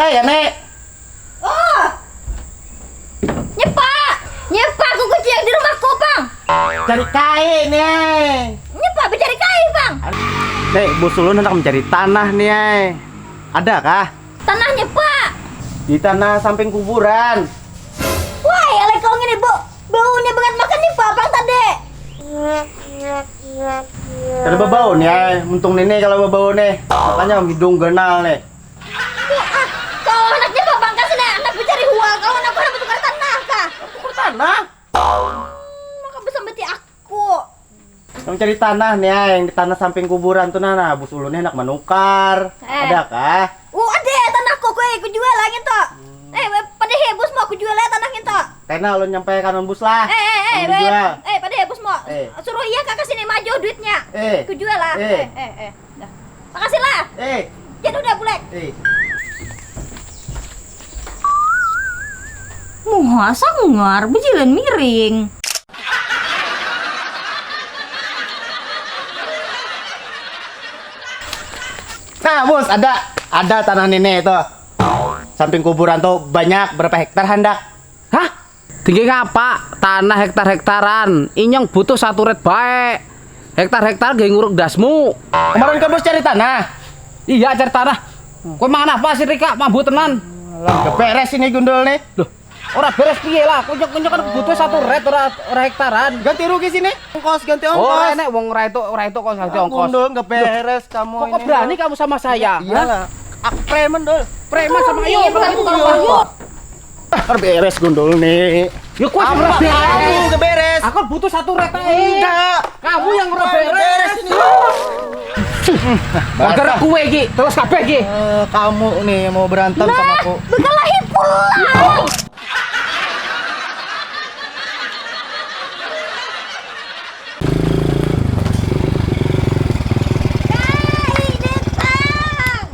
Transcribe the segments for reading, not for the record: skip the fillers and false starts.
ya, Nek? Oh. Nyepa kuku yang di rumahku, Bang. Cari kain, Nek. Nyepa mencari kain, Bang. Nek, bos ulun hendak mencari tanah nih. Ada kah? Tanah nyepa. Di tanah samping kuburan. Wah, ya kau ngene, Bu. Baunya banget makan nyepa, Bang tadi. Ada bau nih, ya. Untung nenek kalau bau nih. Makanya hidung genal nih. Kau anaknya Bang kasih nih, anak mencari uang. Kau anak orang bertukar tanah kah? Tukar tanah? Maka bisa mati aku. Yang cari tanah nih, ya. Yang di tanah samping kuburan tuh nana. Bos ulunnya hendak menukar. Ada kah? Ada tanahku, ku jual lah gitu. Pada hebus mau aku jual lah tanah gitu. Karena ulun nyampe kanan bus lah. Pada hebus mau. Suruh iya kakak sini maju duitnya. Ku jual lah. Dah. Makasih lah. Jangan udah bulek. Masa ngar bejilan miring. Nah, bos, ada tanah nenek itu. Samping kuburan tuh banyak, berapa hektar hendak? Hah? Tinggi ngapa? Tanah hektar-hektaran. Inyong butuh 1 ret baik. Hektar-hektar gak nguruk dasmu. Kemarin kan bos cari tanah. Iya, cari tanah. Kowe mangan apa sih, Rika? Mambu tenan. Lah, beres ini gundul nih. Loh, ora beres piye lah. Kunyuk-kunyuk kan butuh 1 ret ora hektaran. Ganti rugi sini. Ongkos, ganti Oh, ongkos. enek wong ora itu kok ganti ongkos. Gundul, nggak beres kamu Kok ini. berani kamu sama saya? Iyalah. Aku preman, Dul. Preman sama Iya, ayo. bukan tukang Beres gundul nih. Ya kuwi ora Kamu beres. nggak beres. Aku butuh 1 ret ae. Enggak. Kamu yang ora beres. ini. Gara kowe iki, terus kabeh iki. Kamu nih mau berantem sama aku. Bekalahi pulang.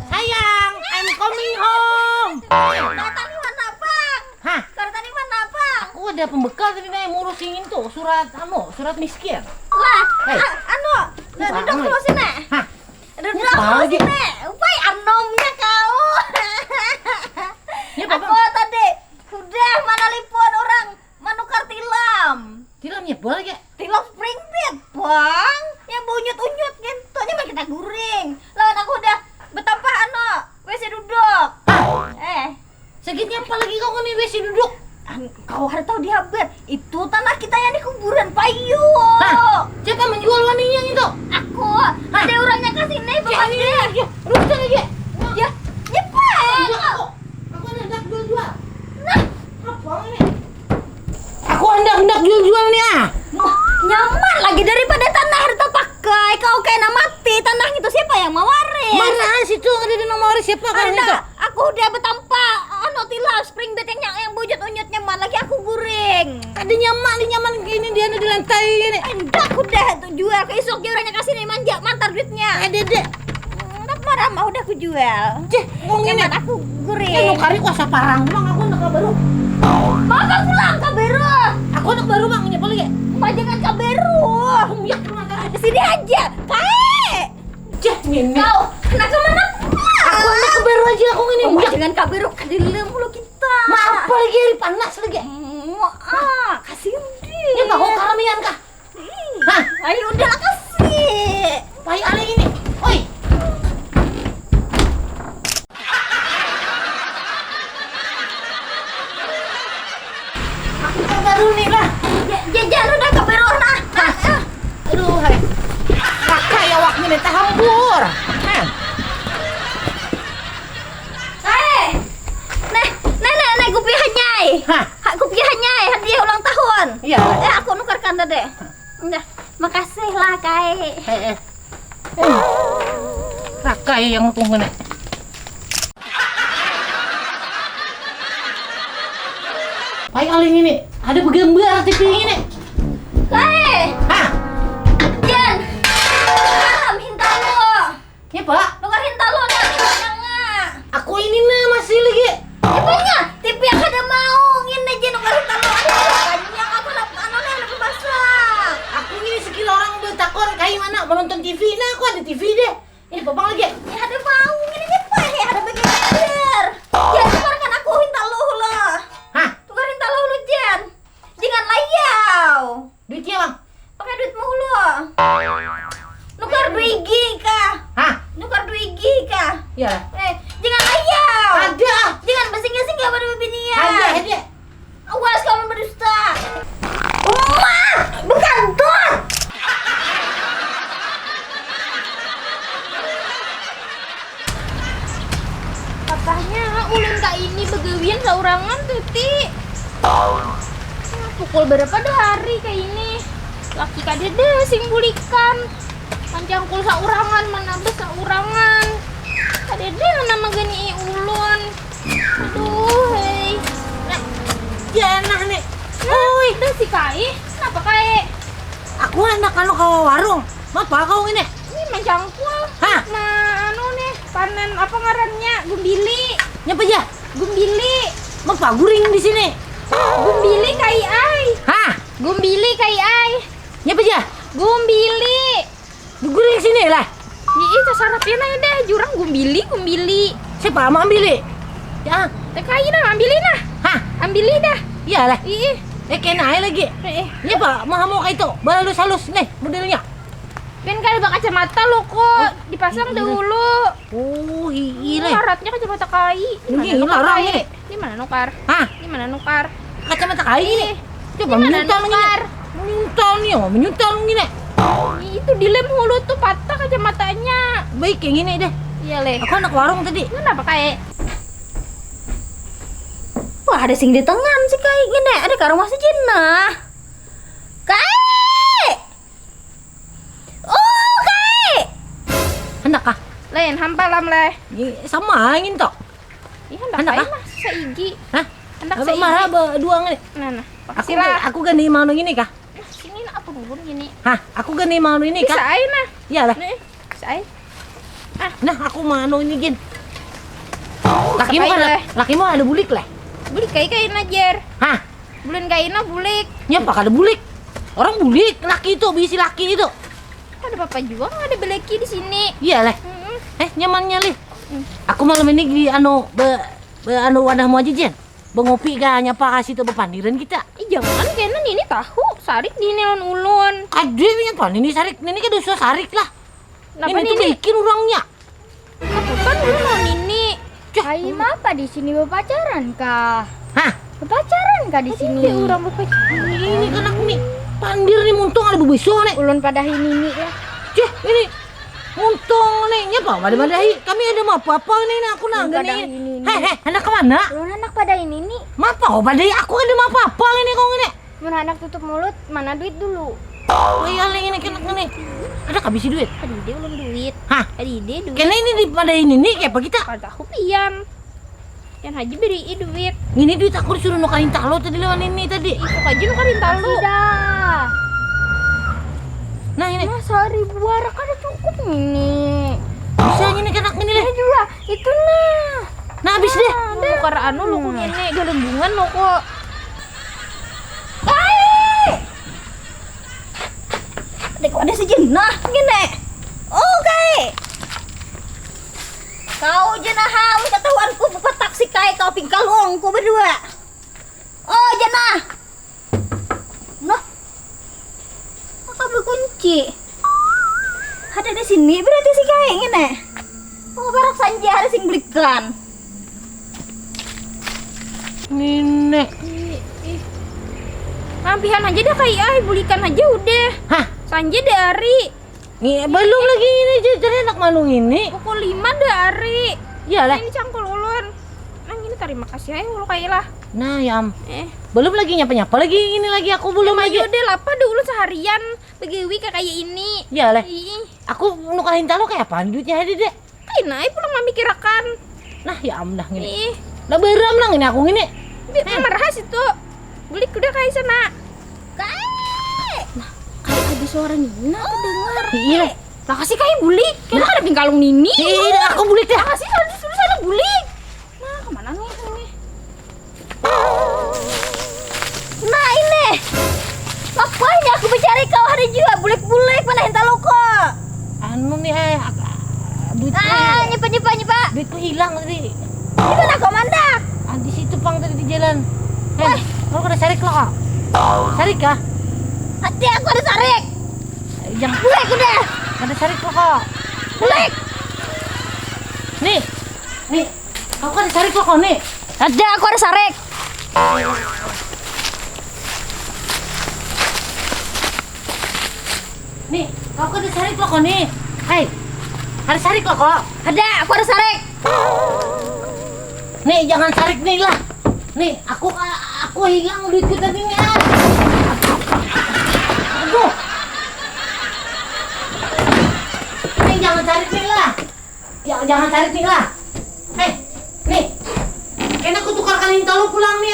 Sayang, I'm coming home. Tani mana, Bang? Hah? Tani mana, Bang? Aku ada pembekal tadi nih ngurusin itu surat miskin. Lah, Hei. duduk Apa, dulu sini. Hah? Duduk Apa dulu lagi? sini. Upai anomnya kau. Ya, Aku Bapak. tadi udah mana lipon orang menukar tilam. Tilamnya boleh ya? Tilam spring bed, Bang. Yang bunyut-unyut gitu. Nya mah kita guring. Lawan aku udah betapa WC duduk. Segitnya apa lagi kau nih WC duduk? Kau harus tahu di haber. Itu tanah kita yang di kuburan Payu. Hah? Siapa menjual wanita itu? Aku. Ada orangnya kasih nih, Bapak. Ya, rusak aja. Ya, nyepet. Aku hendak jual-jual. Nah, Apa ini? Aku hendak jual-jual nih ah. wah, nyaman lagi daripada tanah harta pakai. Kau kena mati, tanah itu siapa yang mau waris? Mana situ ada di nomor siapa kan itu? Ada. Aku udah betampa tilam spring bed yang bujut-unyut nyaman lagi aku guring. Ada nyaman gini dia ada di lantai ini. Enggak, aku udah tuh jual ke isuk orangnya kasih nih manja mantar duitnya. Ada deh. Marah udah aku jual. Cih, ngomong ini. Nyaman aku guring. Ya nukari kuasa parang bang, aku anak baru. Mau kau pulang ke Beru? Aku anak baru bang, ini apa lagi? Jangan ke Beru. Ya terima kasih. Di sini aja. Kae. Cih, ini. Kau kena kemana? Aku anak baru aja aku ini. Jangan ke Beru, ke dalam mulu kita. Ma apa lagi hari panas lagi? Kasih udah. Ya nggak mau karamian kah? Hah? Ayo udah kasih. Pai ale ini. Oi. Aku baru nih lah. Jangan udah ke Beru nah. Aduh, hai. Kakak ya wak ini teh hambur. Hah? Nek kupi hanyai. Hah? Kupi hanyai hadiah ulang tahun. Iya. Aku nukarkan deh. Udah, makasih lah Kai. Kakak yang tunggu nih. Pai ale ini. Ada bergambar TV ini. Kai, Hah? Jan. Malam hintalo. Ya pak. Nukar hintalo nih, jangan. Aku ini nah masih lagi. Apanya? TV yang ada mau ngin aja nukar hintalo. Banyak aku dapat nih lebih masak. Aku ini sekilo orang bertakon kayak mana mau nonton TV. Nah aku ada TV deh. Ini babang lagi. Ya ada mau ngin aja Pak, ya ada bagian. Ya begawian saurangan tuti. Pukul berapa dah hari kayak ini? Laki kadede sing bulikan. Pancangkul saurangan mana bes saurangan. Kadede nama geni ulun. Aduh, hei. Nah, janah nih. Oi, dah si Kai. Kenapa Kai? Aku anak kalau ke warung. Apa kau ini? Ini mencangkul. Hah? Nah, anu nih, panen apa ngarannya? Gumbili. Nyapa aja? Gumbili. Apa guring di sini? Gumbili kai ai. Hah? Gumbili kai ai. Nyapa aja? Gumbili. Guring di sini lah. Itu sarapnya aja deh, jurang gumbili. Siapa mau ambil? Ya. Tekai dah, ambilin dah. Hah? Ambilin dah. Iyalah. Ih, Kena aja lagi. Nyapa mau kayak itu? Balus-halus nih modelnya. kan kan ada kacamata lo kok dipasang dahulu. Oh, iya. Syaratnya kacamata kai. Ini larang ini. Di mana nukar? Hah? Di mana nukar? Kacamata kain ini. Coba Gimana menyutal nukar? ini. Menyutal ini. Itu dilem hulu tuh patah kacamatanya. Baik yang ini deh. Iya le. Aku anak warung tadi. Kenapa kayak? Wah ada sing di tengan sih kayak gini. Ada karo masih jenah. Kayak. Oh kayak. Hendak kah? Lain hampalam leh. Sama angin tok. Iya hendak Hendak kayak ah? mah saigi. Hah? Hendak Apa saigi. marah berdua ngene? Nah, Aku makasih lah. aku gani mau ini kah? Sini nak apa dulu gini. Hah? Aku gani mau ini Bisa kah? aja nah. Iyalah. Nih, bisa aja. Nah, aku mau ini gin. Sakai Lakimu ada bulik lah. Beli kain aja. Hah? Bulan kainnya bulik. Nyapa kada bulik? Orang bulik, laki itu, bisi laki itu. Ada papa juga nggak ada beleki di sini. Iyalah. Nyamannya lih. Aku malam ini di anu anu wadahmu aja Jen. Bengopi ga nyapa kasih tuh bepandiran kita. Jangan kena ini tahu sarik di nelon ulun. Kade nyapa ini sarik, ini kan dosa sarik lah. Kenapa Ini tuh ini? bikin orangnya. Kapan ulun mau ini? Hai, apa di sini berpacaran kah? Hah? Berpacaran kah di sini? Orang berpacaran. Ini kan aku nih pandir nih muntung ada bebeso nih. Ulun pada ini ya. Cih, ini muntung nih nyapa madahi. Kami ada mau apa-apa nih aku nang Pada gini. ini. Anak kemana? Ulun anak pada ini nih. Mapa oh badai aku ada mau apa-apa ini kau ini. Mun anak tutup mulut, mana duit dulu? Oh iya ini kena ini. Ada kabisi duit. Tadi dia ulun duit. Hah? Tadi dia duit. Kena ini di pada ini nih kayak apa kita? Kata aku pian. Yang haji beri duit. Ini duit aku disuruh nukarin talo tadi lewat ini tadi. Itu kaji nukarin talu. Sudah. Nah ini Masa 1000 warak ada cukup ini. bisa ini kena ini Ya deh. juga, itu nah. Nah habis deh. Nukar anu lu ku ngene galembungan lo kok. Dek ada sejenah gini. Oke. Kau jenah haus ketahuanku buka taksi kai kau pingkalongku berdua. Oh jenah. Nah. Apa berkunci? Ada di sini berarti si kai ngene. Oh barak sanja ada sing belikan. Nenek. Hampihan aja dah kayak ay bulikan aja udah. Hah? Sanja dari Nih belum lagi ini jadi anak manung ini. pukul 5 dari. Iyalah. Ini cangkul ulun. Nang ini terima kasih aja lu kayak lah. Nah ya am. Belum lagi nyapa-nyapa lagi ini lagi aku belum Maju lagi. deh lapar deh ulun seharian begiwi kayak ini. Iyalah. Ih, Aku nukarin talo kayak apa duitnya ada deh. kayak naik pulang memikirkan. Nah ya am dah gini. Ih, Lah beram nang ini aku gini. biar merah itu. Bulik udah kayak sana. Kayak ada suara Nina kedengar. Iya. Lah kasih kayak bulik. Kayaknya ada pingkalung nini. Iya, aku bulik dah. Kasih sana bulik. Nah, kemana nih ini? Nah ini. Ngapain aku mencari kau hari juga bulik-bulik mana hentak lo kok. Anu nih duitku. Nyepa. Duitku hilang tadi. Di mana kau mandak? Di situ pang tadi di jalan. Kalau ada sarik lo kok. Sarik kah? Hati aku ada sarik. Jangan Bulik udah. ada sarik lo kok. Bulik. Nih. Kau kan ada sarik lo kok nih. Ada aku ada sarik. Nih, kau kan ada sarik lo kok nih. Hai. Ada sarik lo kok. Ada aku ada sarik. Nih, jangan tarik nih lah. Nih, aku hilang duitku tadi nih. Aduh. Nih, jangan tarik nih lah. Jangan tarik nih lah. Nih. Kena aku tukar kalian tolong pulang nih.